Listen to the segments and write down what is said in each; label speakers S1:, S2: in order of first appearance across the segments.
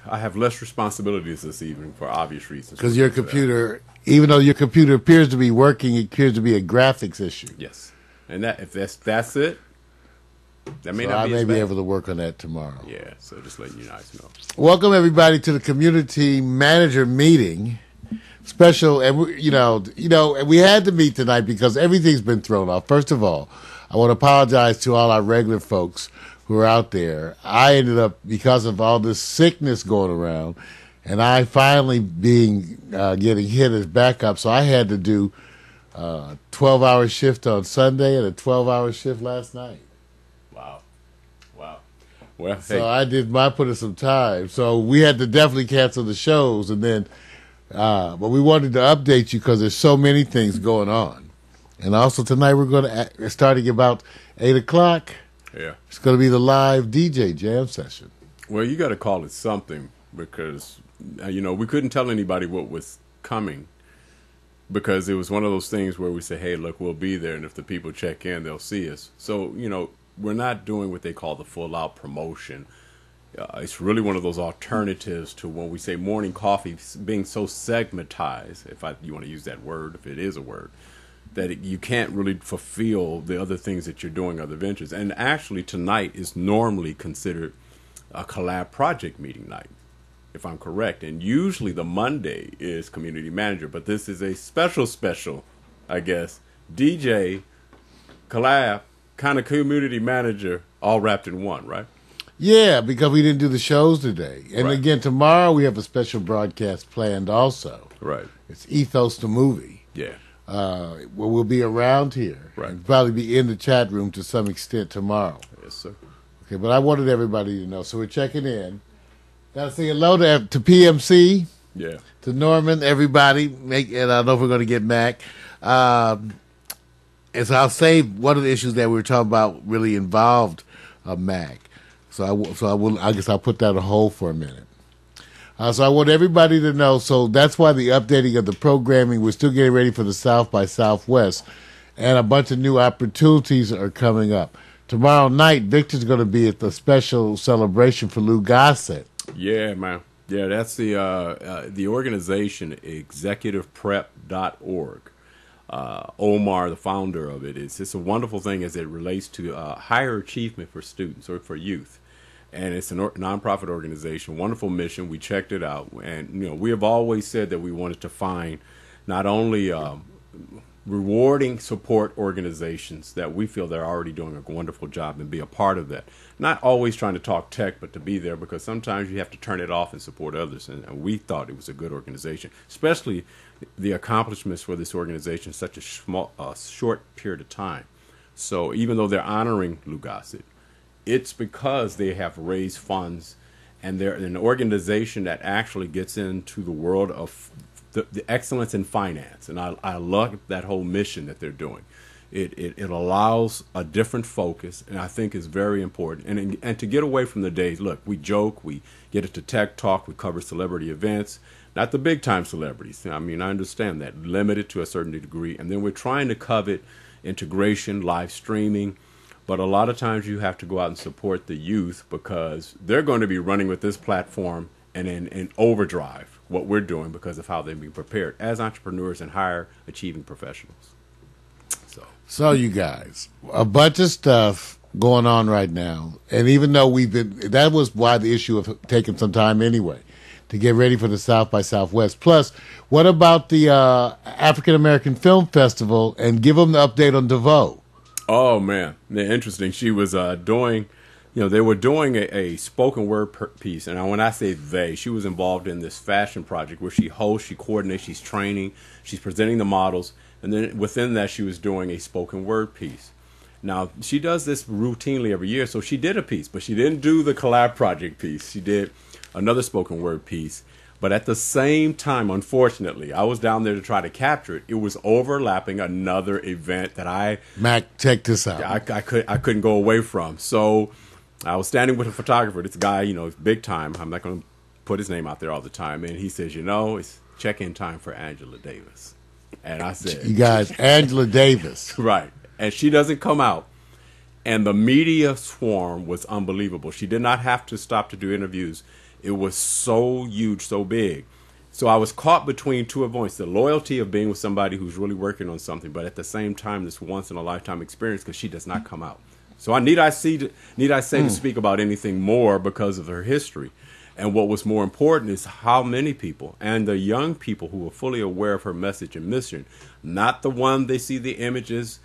S1: I have less responsibilities this evening for obvious reasons.
S2: Because your computer, even though your computer appears to be working, it appears to be a graphics issue.
S1: Yes, and if that's it, that may
S2: So
S1: not
S2: I
S1: be.
S2: may be able to work on that tomorrow.
S1: Yeah, so just letting you guys know.
S2: Welcome everybody to the community manager meeting. Special, and we had to meet tonight because everything's been thrown off. First of all, I want to apologize to all our regular folks who are out there. I ended up, because of all this sickness going around, and I finally getting hit as backup, so I had to do a 12-hour shift on Sunday and a 12-hour shift last night.
S1: Wow. Well,
S2: so I put in some time. So we had to definitely cancel the shows, and then. But we wanted to update you because there's so many things going on. And also tonight we're going to, starting about 8 o'clock, it's going to be the live DJ jam session.
S1: Well, you got to call it something because, we couldn't tell anybody what was coming because it was one of those things where we say, hey, look, we'll be there. And if the people check in, they'll see us. So, we're not doing what they call the full-out promotion. It's really one of those alternatives to when we say morning coffee being so segmentized, if you want to use that word, if it is a word, that you can't really fulfill the other things that you're doing, other ventures. And actually tonight is normally considered a collab project meeting night, if I'm correct. And usually the Monday is community manager, but this is a special, I guess, DJ, collab, kind of community manager, all wrapped in one, right?
S2: Yeah, because we didn't do the shows today. And
S1: right.
S2: Again, tomorrow we have a special broadcast planned also.
S1: Right.
S2: It's Ethos the Movie.
S1: Yeah.
S2: Where we'll be around here.
S1: Right.
S2: And probably be in the chat room to some extent tomorrow.
S1: Yes, sir.
S2: Okay, but I wanted everybody to know. So we're checking in. Got to say hello to PMC.
S1: Yeah.
S2: To Norman, everybody. And I don't know if we're going to get Mac. And so I'll say one of the issues that we were talking about really involved Mac. I guess I'll put that on hold for a minute. So I want everybody to know. So that's why the updating of the programming. We're still getting ready for the South by Southwest, and a bunch of new opportunities are coming up. Tomorrow night, Victor's going to be at the special celebration for Lou Gossett.
S1: Yeah, man. Yeah, that's the organization executiveprep.org. Omar, the founder of it, it's a wonderful thing as it relates to higher achievement for students or for youth. And it's a nonprofit organization, wonderful mission. We checked it out. And, we have always said that we wanted to find not only rewarding support organizations that we feel they're already doing a wonderful job and be a part of that. Not always trying to talk tech, but to be there because sometimes you have to turn it off and support others. And we thought it was a good organization, especially the accomplishments for this organization in such a short period of time. So even though they're honoring Lou Gossett, it's because they have raised funds and they're an organization that actually gets into the world of the excellence in finance. And I love that whole mission that they're doing. It allows a different focus, and I think is very important. And to get away from the days, look, we joke, we get into tech talk, we cover celebrity events, not the big time celebrities. I mean, I understand that, limited to a certain degree. And then we're trying to covet integration, live streaming. But a lot of times you have to go out and support the youth because they're going to be running with this platform and in overdrive what we're doing because of how they've been prepared as entrepreneurs and higher achieving professionals.
S2: So you guys, a bunch of stuff going on right now. And even though that was why the issue of taking some time anyway to get ready for the South by Southwest. Plus, what about the African American Film Festival, and give them the update on DeVoe?
S1: Oh, man. Interesting. She was doing, they were doing a spoken word piece. And when I say they, she was involved in this fashion project where she hosts, she coordinates, she's training, she's presenting the models. And then within that, she was doing a spoken word piece. Now, she does this routinely every year. So she did a piece, but she didn't do the collab project piece. She did another spoken word piece. But at the same time, unfortunately, I was down there to try to capture it. It was overlapping another event that
S2: Mac, check this out.
S1: I couldn't go away from. So I was standing with a photographer. This guy, big time. I'm not going to put his name out there all the time. And he says, it's check-in time for Angela Davis. And I said,
S2: you guys, Angela Davis.
S1: Right. And she doesn't come out. And the media swarm was unbelievable. She did not have to stop to do interviews. It was so huge, so big. So I was caught between two points: the loyalty of being with somebody who's really working on something, but at the same time, this once in a lifetime experience because she does not come out. So need I say to speak about anything more because of her history? And what was more important is how many people, and the young people who are fully aware of her message and mission, not the one they see the images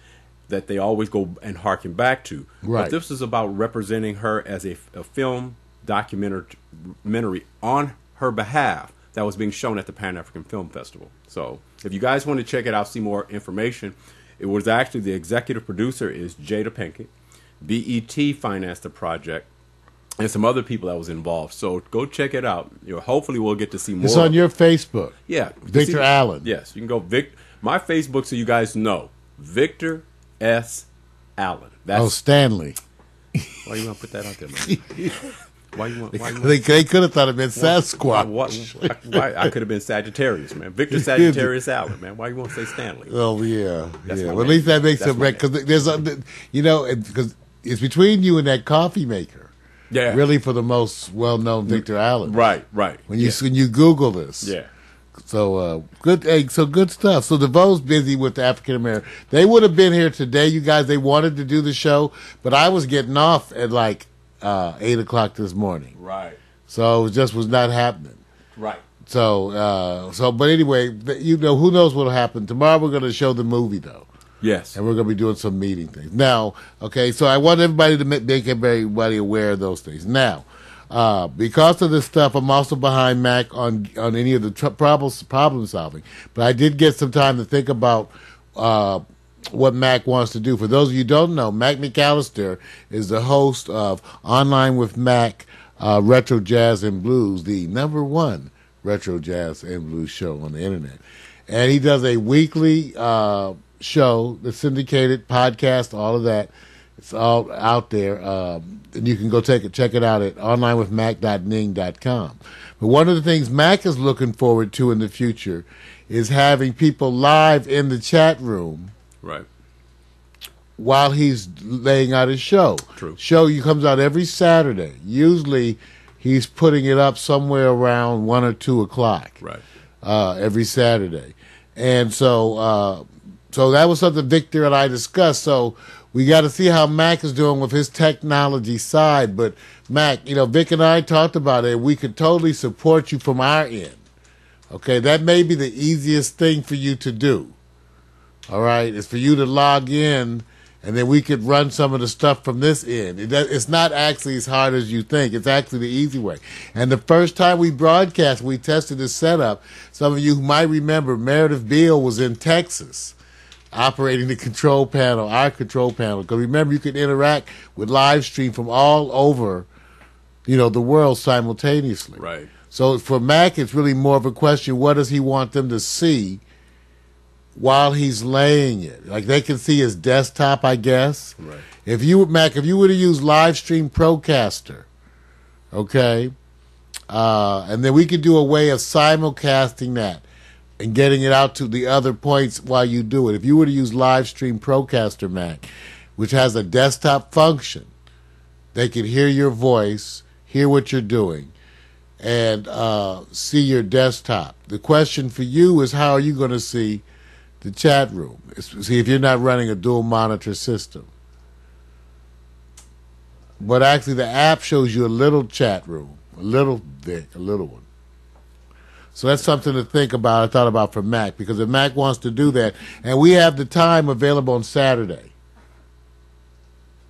S1: that they always go and harken back to.
S2: Right.
S1: But this is about representing her as a film documentary on her behalf that was being shown at the Pan-African Film Festival. So if you guys want to check it out, see more information, it was actually the executive producer is Jada Pinkett. BET financed the project, and some other people that was involved. So go check it out. Hopefully we'll get to see more.
S2: It's on your Facebook.
S1: Yeah.
S2: Victor Allen.
S1: Yes, you can go my Facebook, so you guys know. Victor S. Allen.
S2: That's Stanley.
S1: Why you want to put that out there, man? Why you want?
S2: They could have thought it meant Sasquatch.
S1: Why I could have been Sagittarius, man. Victor Sagittarius Allen, man. Why you want to say Stanley?
S2: Oh yeah,
S1: That's
S2: yeah. Well, at least that makes it right because there's because it's between you and that coffee maker.
S1: Yeah.
S2: Really, for the most well-known Victor Allen.
S1: Right.
S2: When you Google this.
S1: Yeah.
S2: So good. Hey, so good stuff. So DeVoe's busy with the African American. They would have been here today, you guys. They wanted to do the show, but I was getting off at like 8 o'clock this morning.
S1: Right.
S2: So it just was not happening.
S1: Right.
S2: So but anyway, who knows what'll happen tomorrow? We're going to show the movie though.
S1: Yes.
S2: And we're going to be doing some meeting things. Now, okay, so I want everybody to make everybody aware of those things. Now, because of this stuff, I'm also behind Mac on any of the problem solving. But I did get some time to think about what Mac wants to do. For those of you who don't know, Mac McAllister is the host of Online with Mac, Retro Jazz and Blues, the #1 retro jazz and blues show on the internet. And he does a weekly show, the syndicated podcast, all of that. It's all out there. And you can go check it out at onlinewithmac.ning.com. But one of the things Mac is looking forward to in the future is having people live in the chat room.
S1: Right.
S2: While he's laying out his show.
S1: True.
S2: Show comes out every Saturday. Usually he's putting it up somewhere around 1 or 2 o'clock.
S1: Right.
S2: Every Saturday. And so that was something Victor and I discussed. So we got to see how Mac is doing with his technology side. But Mac, Vic and I talked about it. We could totally support you from our end. Okay, that may be the easiest thing for you to do. All right, it's for you to log in, and then we could run some of the stuff from this end. It's not actually as hard as you think. It's actually the easy way. And the first time we broadcast, we tested this setup. Some of you might remember Meredith Beale was in Texas operating the control panel, our control panel. Because remember, you can interact with live stream from all over, the world simultaneously.
S1: Right.
S2: So for Mac, it's really more of a question, what does he want them to see while he's laying it? Like they can see his desktop, I guess.
S1: Right.
S2: If you were to use Livestream Procaster, okay, and then we could do a way of simulcasting that and getting it out to the other points while you do it. If you were to use Livestream Procaster, Mac, which has a desktop function, they could hear your voice, hear what you're doing, and see your desktop. The question for you is, how are you going to see the chat room? See, if you're not running a dual monitor system. But actually the app shows you a little chat room, a little one. So that's something to think about. I thought about for Mac, because if Mac wants to do that, and we have the time available on Saturday.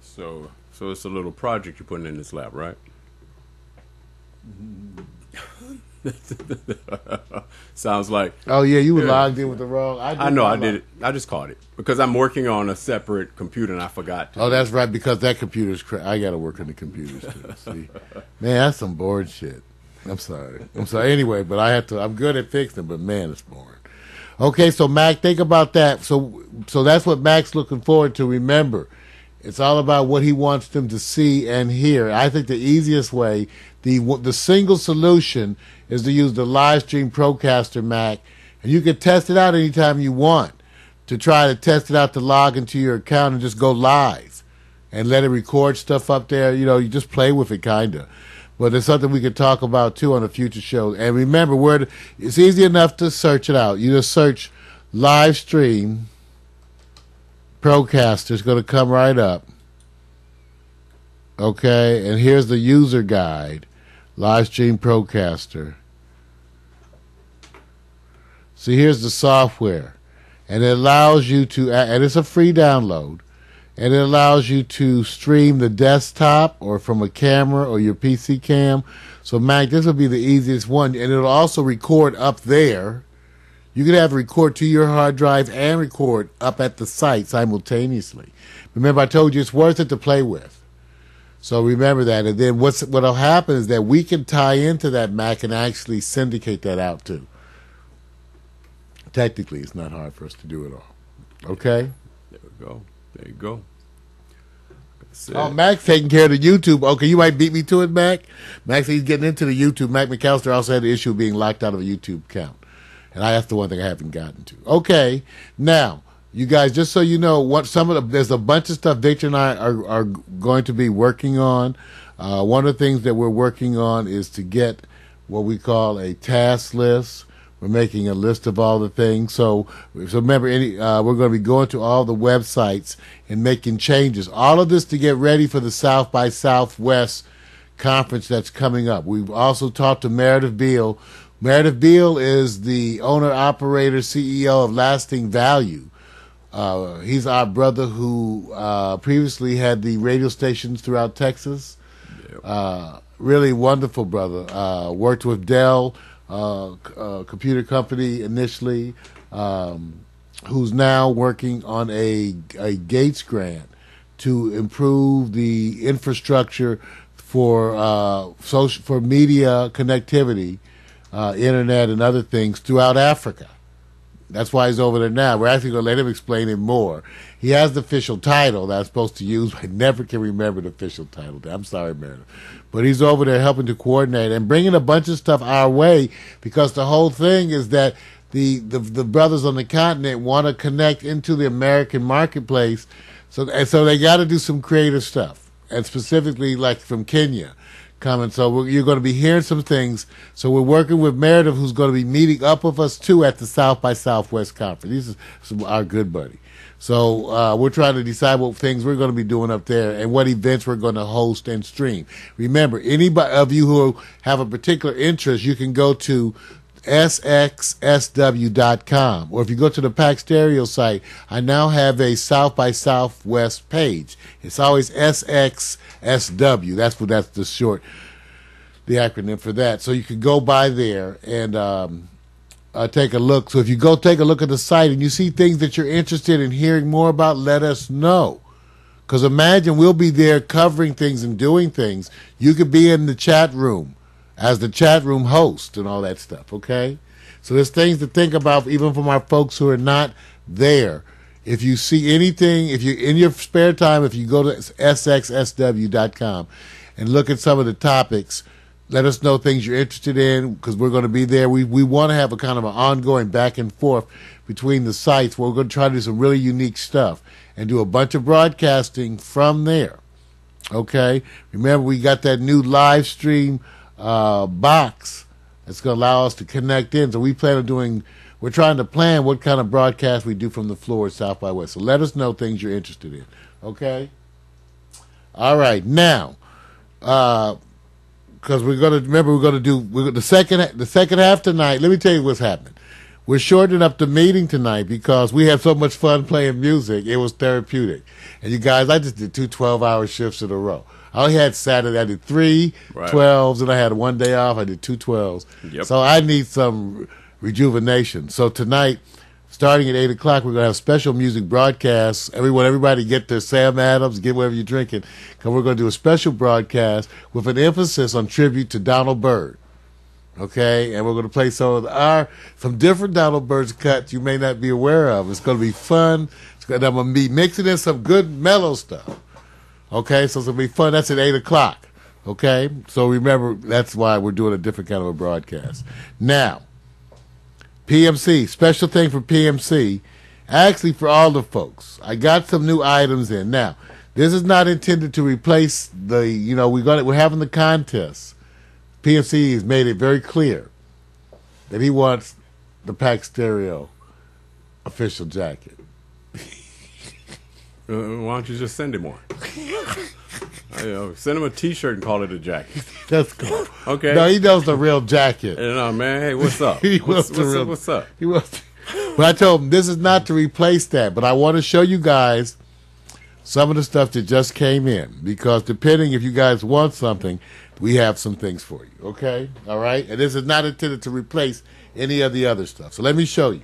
S1: So it's a little project you're putting in this lab, right? Sounds like.
S2: Oh yeah, you were logged in with the wrong.
S1: I know, I did it. I just caught it because I'm working on a separate computer and I forgot to.
S2: Oh, that's right, because that computer's I got to work on the computers too. See, man, that's some bored shit. I'm sorry. Anyway, but I'm good at fixing it, but man, it's boring. Okay, so Mac, think about that. So that's what Mac's looking forward to. Remember, it's all about what he wants them to see and hear. I think the easiest way, the single solution, is to use the Livestream Procaster, Mac, and you can test it out anytime you want. To try to test it out, to log into your account and just go live and let it record stuff up there. You just play with it, kind of. But it's something we could talk about too on a future show. And remember, it's easy enough to search it out. You just search live stream Procaster. It's going to come right up. Okay, and here's the user guide, live stream Procaster. See, here's the software, and it allows you to, and it's a free download, and it allows you to stream the desktop or from a camera or your PC cam. So, Mac, this will be the easiest one, and it'll also record up there. You could have record to your hard drive and record up at the site simultaneously. Remember, I told you it's worth it to play with. So remember that. And then what'll happen is that we can tie into that Mac and actually syndicate that out too. Technically, it's not hard for us to do it all. Okay?
S1: There we go. There you go.
S2: Oh, Mac's taking care of the YouTube. Okay, you might beat me to it, Mac. Mac said he's getting into the YouTube. Mac McAllister also had the issue of being locked out of a YouTube account. And that's the one thing I haven't gotten to. Okay, now, you guys, just so you know, there's a bunch of stuff Victor and I are going to be working on. One of the things that we're working on is to get what we call a task list. We're making a list of all the things. So remember, we're going to be going to all the websites and making changes. All of this to get ready for the South by Southwest conference that's coming up. We've also talked to Meredith Beal. Meredith Beal is the owner, operator, CEO of Lasting Value. He's our brother who previously had the radio stations throughout Texas. Yep. Really wonderful brother. Worked with Dell computer company initially, who's now working on a Gates grant to improve the infrastructure for media connectivity, internet and other things throughout Africa. That's why he's over there now. We're actually going to let him explain it more. He has the official title that I'm supposed to use. I never can remember the official title. I'm sorry, Meredith. But he's over there helping to coordinate and bringing a bunch of stuff our way, because the whole thing is that the brothers on the continent want to connect into the American marketplace. So they got to do some creative stuff, and specifically like from Kenya coming. So you're going to be hearing some things. So we're working with Meredith, who's going to be meeting up with us too at the South by Southwest conference. This is our good buddy. So we're trying to decide what things we're going to be doing up there and what events we're going to host and stream. Remember, anybody of you who have a particular interest, you can go to sxsw.com, or if you go to the Pack Stereo site, I now have a South by Southwest page. It's always SXSW. That's the acronym for that. So you can go by there and take a look. So if you go take a look at the site and you see things that you're interested in hearing more about, let us know. Because imagine we'll be there covering things and doing things. You could be in the chat room as the chat room host and all that stuff, okay? So there's things to think about even from our folks who are not there. If you see anything, if you in your spare time, if you go to sxsw.com and look at some of the topics, let us know things you're interested in, because we're going to be there. We want to have a kind of an ongoing back and forth between the sites where we're going to try to do some really unique stuff and do a bunch of broadcasting from there, okay? Remember, we got that new live stream box that's going to allow us to connect in. So we're trying to plan what kind of broadcast we do from the floor at South by West. So let us know things you're interested in. Okay? All right. Now, because we're going to do the second half tonight. Let me tell you what's happening. We're shortening up the meeting tonight because we had so much fun playing music. It was therapeutic. And you guys, I just did 2 12-hour shifts in a row. I only had Saturday. I did 3 12s, and I had one day off. I did 2 12s. Yep. So I need some rejuvenation. So tonight, starting at 8 o'clock, we're going to have special music broadcasts. Everybody get their Sam Adams, get whatever you're drinking, because we're going to do a special broadcast with an emphasis on tribute to Donald Byrd. Okay, and we're going to play some different Donald Byrd's cuts you may not be aware of. It's going to be fun. I'm going to be mixing in some good mellow stuff. Okay, so it's going to be fun. That's at 8 o'clock. Okay, so remember, that's why we're doing a different kind of a broadcast. Now, PMC, special thing for PMC, actually for all the folks. I got some new items in. Now, this is not intended to replace we're having the contest PMC has made it very clear that he wants the Pack Stereo official jacket.
S1: Why don't you just send him one? Send him a T-shirt and call it a jacket.
S2: That's cool.
S1: Okay.
S2: No, he knows the real jacket.
S1: No, man. Hey, what's up? What's up?
S2: He wants. But I told him this is not to replace that, but I want to show you guys some of the stuff that just came in, because depending if you guys want something, we have some things for you. Okay? All right? And this is not intended to replace any of the other stuff. So let me show you.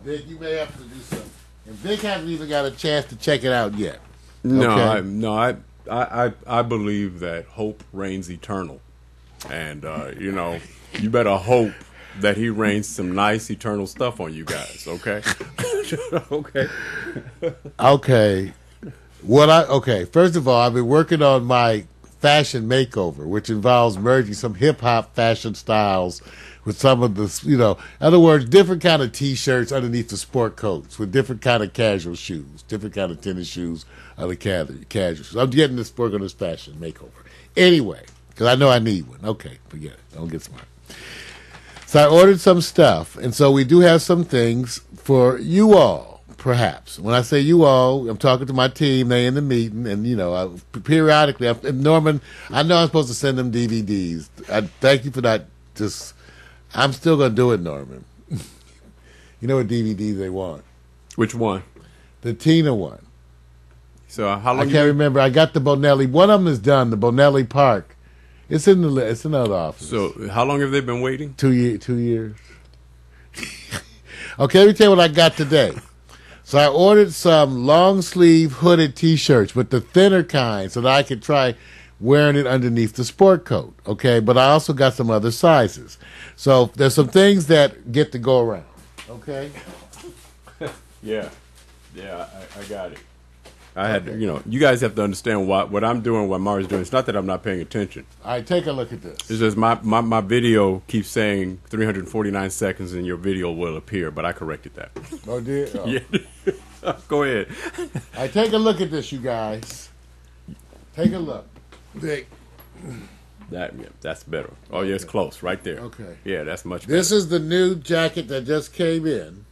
S2: Vic, you may have to do something. And Vic hasn't even got a chance to check it out yet.
S1: No, I believe that hope reigns eternal, and you better hope that he rains some nice eternal stuff on you guys. Okay. Okay.
S2: Okay. First of all, I've been working on my fashion makeover, which involves merging some hip hop fashion styles with some of the, in other words, different kind of T-shirts underneath the sport coats with different kind of casual shoes, different kind of tennis shoes, other casual shoes. I'm getting this, work on this fashion makeover. Anyway, because I know I need one. Okay, forget it. Don't get smart. So I ordered some stuff, and so we do have some things for you all, perhaps. When I say you all, I'm talking to my team. They in the meeting, and, periodically, Norman, I know I'm supposed to send them DVDs. I thank you for that. I'm still going to do it, Norman. You know what DVDs they want?
S1: Which one?
S2: The Tina one.
S1: So how long?
S2: I can't remember. I got the Bonelli. One of them is done. The Bonelli Park. It's in another office.
S1: So how long have they been waiting?
S2: 2 years. Okay, let me tell you what I got today. So I ordered some long sleeve hooded T-shirts with the thinner kind, so that I could try wearing it underneath the sport coat. Okay, but I also got some other sizes. So there's some things that get to go around. Okay.
S1: Yeah, I got it. I had to, you guys have to understand what I'm doing, what Mari's doing. It's not that I'm not paying attention.
S2: All right, take a look at this.
S1: It's just my video keeps saying 349 seconds and your video will appear, but I corrected that.
S2: Oh, did? Oh.
S1: Yeah. Go ahead.
S2: All right, take a look at this, you guys. Take a look. Big.
S1: That's better. Oh, yeah, it's close, right there.
S2: Okay.
S1: Yeah, that's much better.
S2: This is the new jacket that just came in.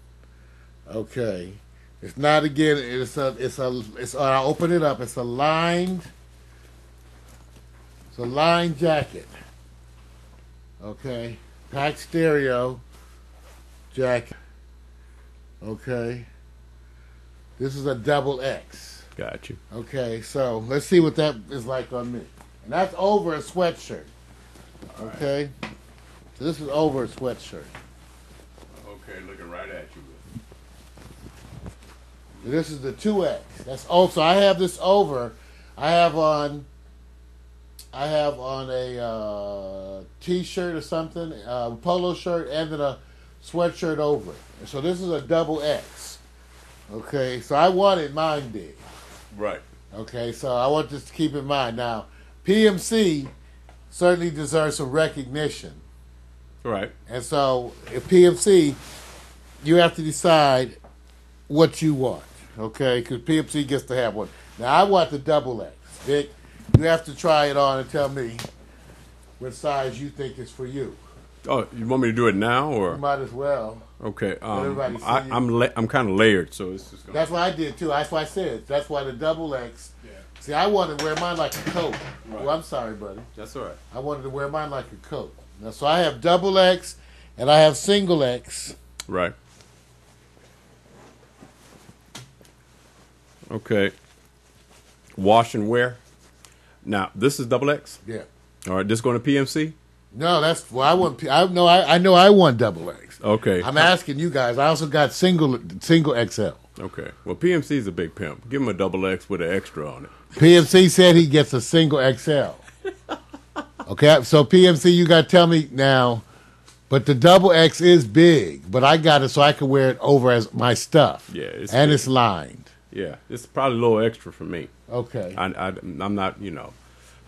S2: Okay. It's not again. I'll open it up. It's a lined jacket. Okay. Pack Stereo jacket. Okay. This is a double X.
S1: Got you.
S2: Okay, so let's see what that is like on me. And that's over a sweatshirt. Okay? So this is over a sweatshirt.
S1: Okay, looking right at you.
S2: This is the 2X. That's so I have this over. I have on a T-shirt or something, a polo shirt, and then a sweatshirt over it. And so this is a double X. Okay, so I wanted mine big.
S1: Right.
S2: Okay, so I want this to keep in mind. Now, PMC certainly deserves some recognition.
S1: Right.
S2: And so, if PMC, you have to decide what you want. Okay, because PMC gets to have one. Now, I want the double X. Vic, you have to try it on and tell me what size you think is for you.
S1: Oh, you want me to do it now, or
S2: You might as well.
S1: okay?
S2: everybody see
S1: I'm kind of layered, so it's just.
S2: That's what I did too. That's why I said. That's why the double X.
S1: Yeah.
S2: See, I wanted to wear mine like a coat.
S1: Right.
S2: Well, I'm sorry, buddy.
S1: That's all right.
S2: I wanted to wear mine like a coat. Now, so I have double X and I have single X.
S1: Right. Okay. Wash and wear. Now, this is double X.
S2: Yeah.
S1: All right. This going to PMC.
S2: No, that's well. I know I want double X.
S1: Okay.
S2: I'm asking you guys. I also got single XL.
S1: Okay. Well, PMC is a big pimp. Give him a double X with an extra on it.
S2: PMC said he gets a single XL. Okay, so PMC, you got to tell me now. But the double X is big, but I got it so I can wear it over as my stuff.
S1: Yeah, it's
S2: and
S1: big.
S2: it's lined.
S1: Yeah, it's probably a little extra for me.
S2: Okay.
S1: I'm not,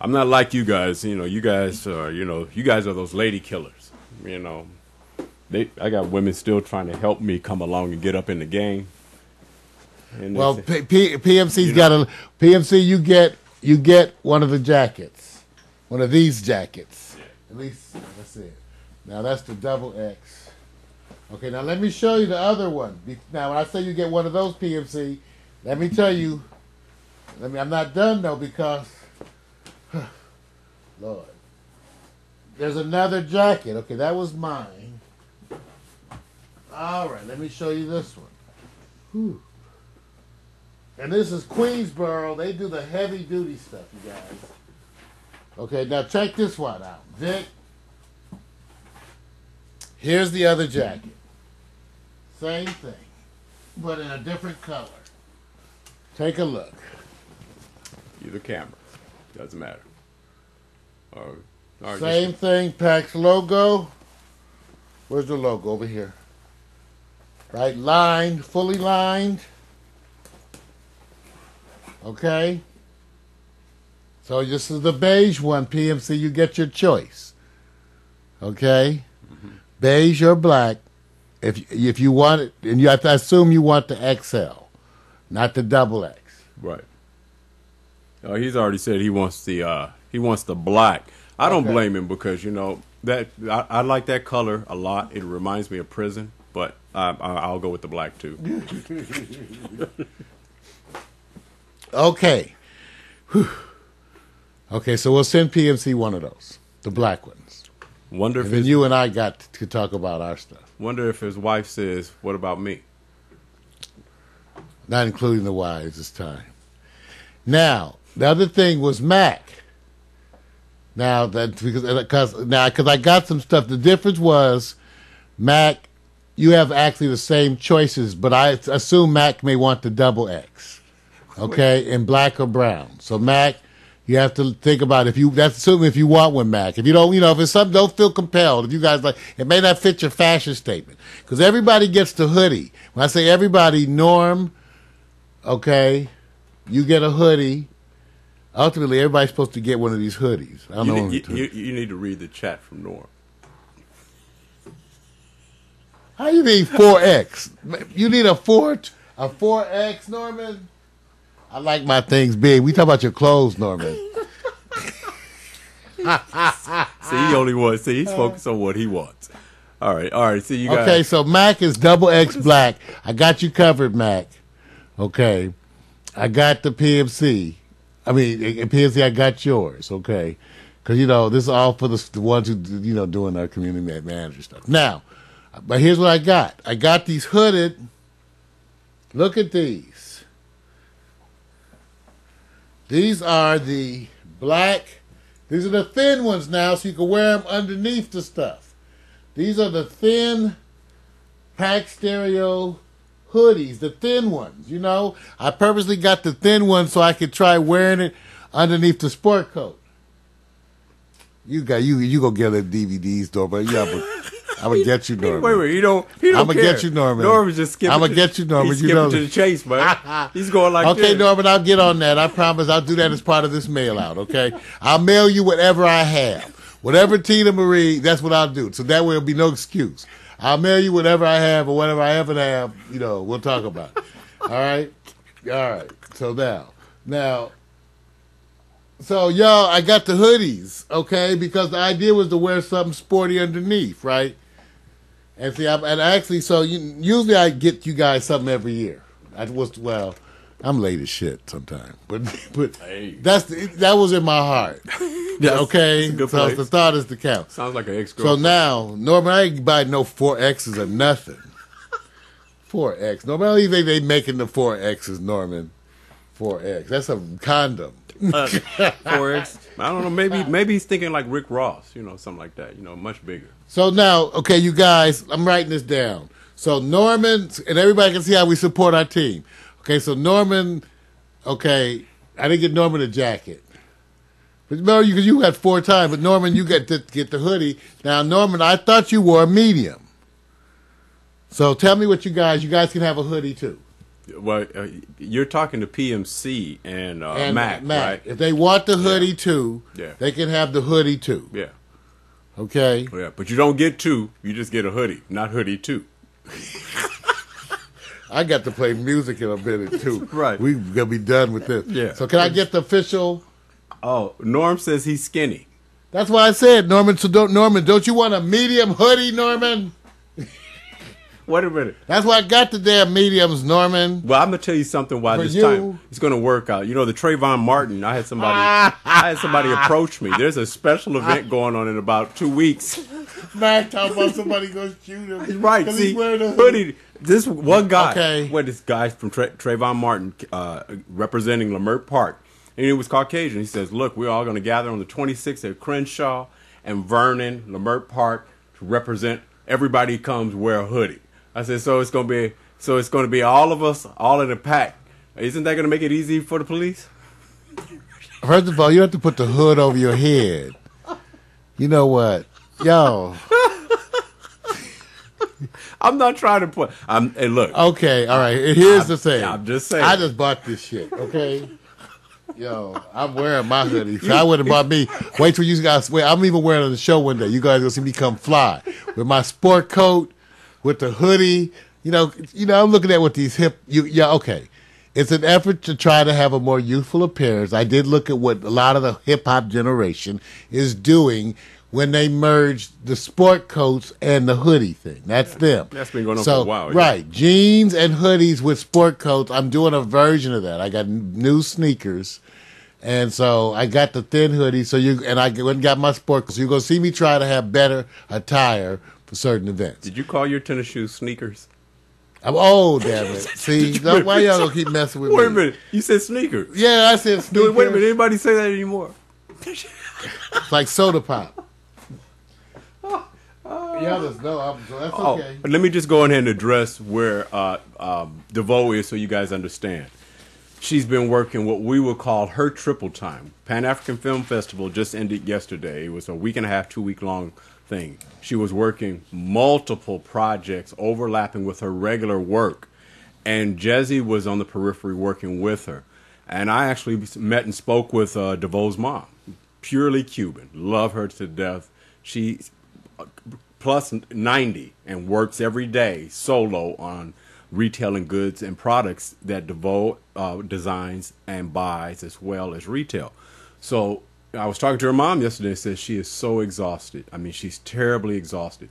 S1: I'm not like you guys. You guys are, you guys are those lady killers. I got women still trying to help me come along and get up in the game. And
S2: Well, PMC's got a PMC. You get one of the jackets, one of these jackets.
S1: Yeah.
S2: At least that's it. Now that's the double X. Okay, now let me show you the other one. Now when I say you get one of those PMC, let me tell you, I'm not done though because, Lord. There's another jacket. Okay, that was mine. All right, let me show you this one. Whew. And this is Queensboro. They do the heavy duty stuff, you guys. Okay, now check this one out. Vic, here's the other jacket. Same thing, but in a different color. Take a look.
S1: Either camera. Doesn't matter. All right,
S2: same thing, PAX logo. Where's the logo? Over here. Right, lined, fully lined. Okay. So this is the beige one, PMC. You get your choice. Okay. Mm-hmm. Beige or black. If you want it, and you have to assume you want the XL, not the double X.
S1: Right. He's already said he wants the black. I don't blame him because that I like that color a lot. It reminds me of prison, but I'll go with the black too.
S2: Okay. Whew. Okay, so we'll send PMC one of those, the black ones.
S1: Wonder if
S2: then you and I got to talk about our stuff.
S1: Wonder if his wife says, "What about me?"
S2: Not including the wives this time. Now, the other thing was Mac. Now that because I got some stuff. The difference was Mac. You have actually the same choices, but I assume Mac may want the double X. Okay, in black or brown. So Mac, you have to think about that's assuming if you want one, Mac. If you don't, if it's something, don't feel compelled. If you guys it may not fit your fashion statement because everybody gets the hoodie. When I say everybody, Norm, okay, you get a hoodie. Ultimately, everybody's supposed to get one of these hoodies. I don't know.
S1: You need to read the chat from Norm.
S2: How you need 4X? You need a 4X, Norman? I like my things big. We talk about your clothes, Norman.
S1: See, he only wants. See, he's focused on what he wants. All right. See, you guys.
S2: Okay, so Mac is double X black. I got you covered, Mac. Okay, I got the PMC. I mean, PMC, I got yours. Okay, because this is all for the ones who doing our community manager stuff. Now, but here's what I got. I got these hooded. Look at these. These are the black. These are the thin ones now, so you can wear them underneath the stuff. These are the thin pack stereo hoodies, the thin ones. I purposely got the thin ones so I could try wearing it underneath the sport coat. You go get the DVDs, though, but I'm gonna get you, Norman.
S1: Wait, he don't
S2: I'm gonna
S1: care.
S2: get you, Norman.
S1: Norman's just skipping.
S2: I'm gonna get you, Norman.
S1: He's skipping to the chase, man. He's going like
S2: okay,
S1: this.
S2: Norman, I'll get on that. I promise I'll do that as part of this mail out, okay? I'll mail you whatever I have. Whatever Tina Marie, that's what I'll do. So that way it'll be no excuse. I'll mail you whatever I have or whatever I haven't have, we'll talk about it. All right? All right. So now, so y'all, I got the hoodies, okay? Because the idea was to wear something sporty underneath, right? And see, usually I get you guys something every year. I'm late as shit sometimes, but
S1: hey.
S2: that was in my heart. Okay, so the thought is the count.
S1: Sounds like an ex-girlfriend.
S2: So now, Norman, I ain't buy no 4Xs or nothing. 4X. Norman, I don't even think they making the 4Xs, Norman. 4X. That's a condom.
S1: 4X. I don't know. Maybe he's thinking like Rick Ross. Something like that. Much bigger.
S2: So now, okay, you guys, I'm writing this down. So Norman, and everybody can see how we support our team. Okay, so Norman, okay, I didn't get Norman a jacket. But remember, you got 4 times, but Norman, you get the hoodie. Now, Norman, I thought you wore a medium. So tell me what you guys can have a hoodie too.
S1: Well, you're talking to PMC and Mac, right?
S2: If they want the hoodie too, they can have the hoodie too.
S1: Yeah.
S2: Okay?
S1: Yeah, but you don't get 2. You just get a hoodie, not hoodie 2.
S2: I got to play music in a minute too.
S1: Right.
S2: We're going to be done with this.
S1: Yeah.
S2: So can I get the official?
S1: Oh, Norm says he's skinny.
S2: That's why I said, Norman. So don't you want a medium hoodie, Norman?
S1: Wait a minute.
S2: That's why I got the damn mediums, Norman.
S1: Well, I'm gonna tell you something. Why this time it's gonna work out. You know, the Trayvon Martin. I had somebody approach me. There's a special event going on in about 2 weeks.
S2: Mac talking about somebody gonna shoot him.
S1: Right? See, hoodie. This one guy.
S2: Okay.
S1: What this guy from Trayvon Martin representing Lamert Park, and he was Caucasian. He says, "Look, we're all gonna gather on the 26th at Crenshaw and Vernon, Lamert Park, to represent. Everybody comes wear a hoodie." I said, so it's gonna be all of us, all in a pack. Isn't that gonna make it easy for the police?
S2: First of all, you have to put the hood over your head. You know what, yo?
S1: I'm not trying to put. Hey, look.
S2: Okay, all right. Here's the thing.
S1: I'm just saying.
S2: I just bought this shit. Okay. Yo, I'm wearing my hoodie. So I would have bought me. Wait till you guys wear. I'm even wearing it on the show one day. You guys gonna see me come fly with my sport coat. With the hoodie, you know, I'm looking at what these okay. It's an effort to try to have a more youthful appearance. I did look at what a lot of the hip-hop generation is doing when they merged the sport coats and the hoodie thing. That's them.
S1: That's been going on for a while.
S2: Right. Yeah. Jeans and hoodies with sport coats. I'm doing a version of that. I got new sneakers. And so I got the thin hoodie. I went and got my sport coats. So you're going to see me try to have better attire for certain events.
S1: Did you call your tennis shoes sneakers?
S2: Oh, damn it. See, why y'all gonna keep messing with me?
S1: Wait a minute. You said sneakers.
S2: Yeah, I said sneakers.
S1: Wait a minute. Anybody say that anymore?
S2: It's like soda pop. Y'all just know. So that's okay.
S1: Let me just go ahead and address where DeVoe is so you guys understand. She's been working what we would call her triple time. Pan-African Film Festival just ended yesterday. It was a week and a half, 2 week long thing. She was working multiple projects overlapping with her regular work, and Jezzy was on the periphery working with her. And I actually met and spoke with DeVoe's mom, purely Cuban. Love her to death. She's plus 90 and works every day solo on retailing goods and products that DeVoe designs and buys as well as retail. So I was talking to her mom yesterday and said she is so exhausted. I mean, she's terribly exhausted.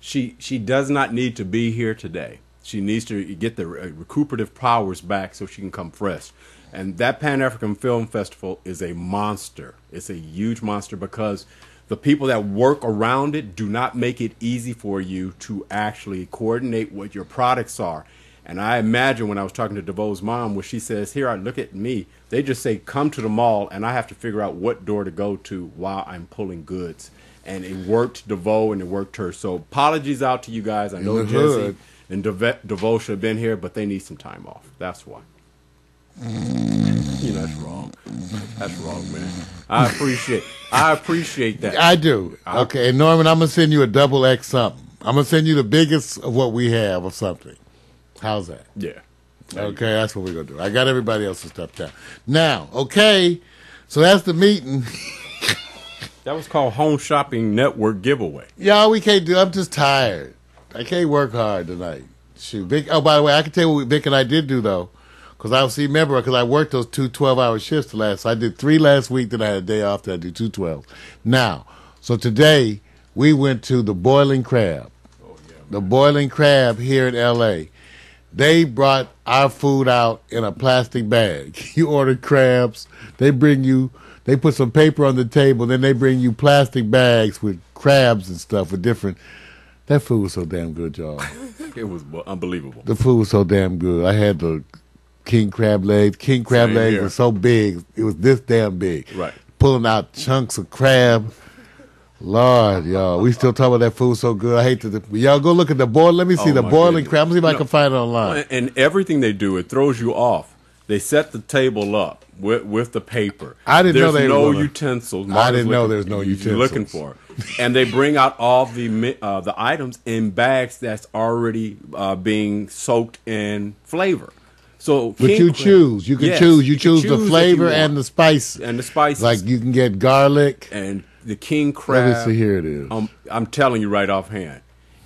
S1: She does not need to be here today. She needs to get the recuperative powers back so she can come fresh. And that Pan-African Film Festival is a monster. It's a huge monster because the people that work around it do not make it easy for you to actually coordinate what your products are. And I imagine when I was talking to DeVoe's mom, where she says, here, look at me. They just say, come to the mall, and I have to figure out what door to go to while I'm pulling goods. And it worked DeVoe, and it worked her. So apologies out to you guys. I know Jesse and DeVoe should have been here, but they need some time off. That's why. You know, that's wrong. That's wrong, man. I appreciate that.
S2: I do. Okay, and Norman, I'm going to send you a double X something. I'm going to send you the biggest of what we have or something. How's that?
S1: Yeah.
S2: Okay, that's what we're going to do. I got everybody else's stuff down. Now, okay, so that's the meeting.
S1: That was called Home Shopping Network Giveaway.
S2: Y'all, we can't do I'm just tired. I can't work hard tonight. Shoot. Vic, by the way, I can tell you what Vic and I did do, though. Because I worked those 2 12-hour shifts last. So I did 3 last week, then I had a day off, then I did 2 12s. Now, so today, we went to the Boiling Crab. Oh, yeah. The Boiling Crab here in L.A. They brought our food out in a plastic bag. You order crabs. They put some paper on the table, then they bring you plastic bags with crabs and stuff with different. That food was so damn good, y'all.
S1: It was unbelievable.
S2: The food was so damn good. I had the king crab legs. King crab legs were so big. It was this damn big.
S1: Right.
S2: Pulling out chunks of crab. Lord, y'all, we still talk about that food so good. I hate to. Y'all go look at the boil. Let me see the boiling crab. Let me see if I can find it online.
S1: And everything they do, it throws you off. They set the table up with the paper.
S2: I didn't know
S1: there's no utensils.
S2: I didn't know there's no utensils.
S1: You're looking for it. And they bring out all the items in bags that's already being soaked in flavor. So,
S2: but you choose. You can choose. You choose the flavor and the spice.
S1: And the spices.
S2: Like you can get garlic
S1: and the king crab.
S2: Let me see, here it is.
S1: I'm telling you right offhand.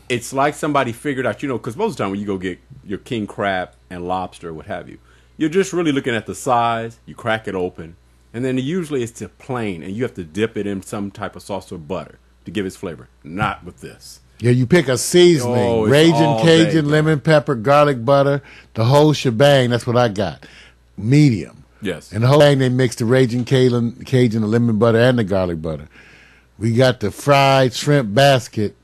S1: It's like somebody figured out, because most of the time when you go get your king crab and lobster, what have you, you're just really looking at the size. You crack it open. And then usually it's plain, and you have to dip it in some type of sauce or butter to give its flavor. Not with this.
S2: Yeah, you pick a seasoning,
S1: Oh, it's
S2: Raging
S1: all
S2: Cajun,
S1: day,
S2: lemon pepper, garlic butter, the whole shebang. That's what I got. Medium.
S1: Yes.
S2: And the whole thing, they mix the Raging Cajun, the lemon butter, and the garlic butter. We got the fried shrimp basket.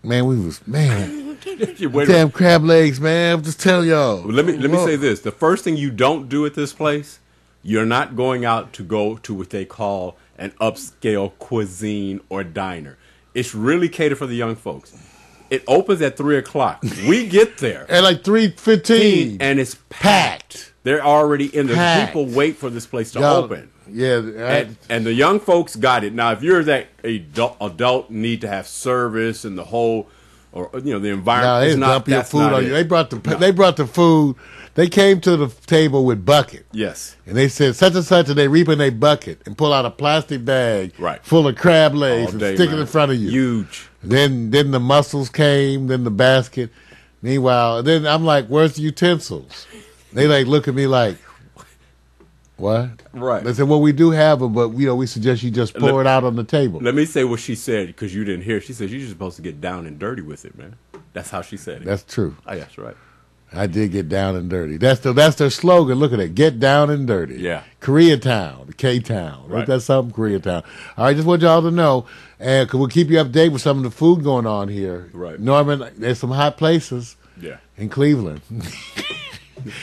S2: Man, damn crab legs, man. I'm just telling y'all.
S1: Let me say this. The first thing you don't do at this place, you're not going out to go to what they call an upscale cuisine or diner. It's really catered for the young folks. It opens at 3 o'clock. We get there
S2: at like 3:15,
S1: and it's packed. They're already in there.
S2: Packed.
S1: People wait for this place to open.
S2: Yeah,
S1: and the young folks got it. Now, if you're that adult need to have service and the whole, or the environment is not
S2: your food on you. They brought the
S1: No.
S2: they brought the food. They came to the table with bucket.
S1: Yes.
S2: And they said such and such, and they reaping a bucket and pull out a plastic bag full of crab legs and stick it in front of you.
S1: Huge.
S2: Then the mussels came, then the basket. Meanwhile, then I'm like, "Where's the utensils?" They like look at me like, "What?"
S1: Right.
S2: They said, "Well, we do have them, but we suggest you just pour it out on the table."
S1: Let me say what she said because you didn't hear. She said you're just supposed to get down and dirty with it, man. That's how she said it.
S2: That's true.
S1: Oh, yeah, that's right.
S2: I did get down and dirty. That's their slogan. Look at it. Get down and dirty.
S1: Yeah.
S2: Koreatown, K-Town.
S1: Right.
S2: Ain't that something? Koreatown. All right, just want y'all to know, and we'll keep you updated with some of the food going on here.
S1: Right.
S2: Norman, there's some hot places in Cleveland.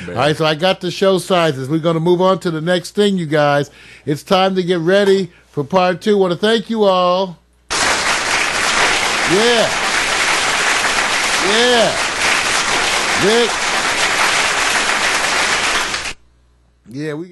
S2: All right, so I got the show sizes. We're going to move on to the next thing, you guys. It's time to get ready for part 2. I want to thank you all. Yeah. Vic. Yeah, we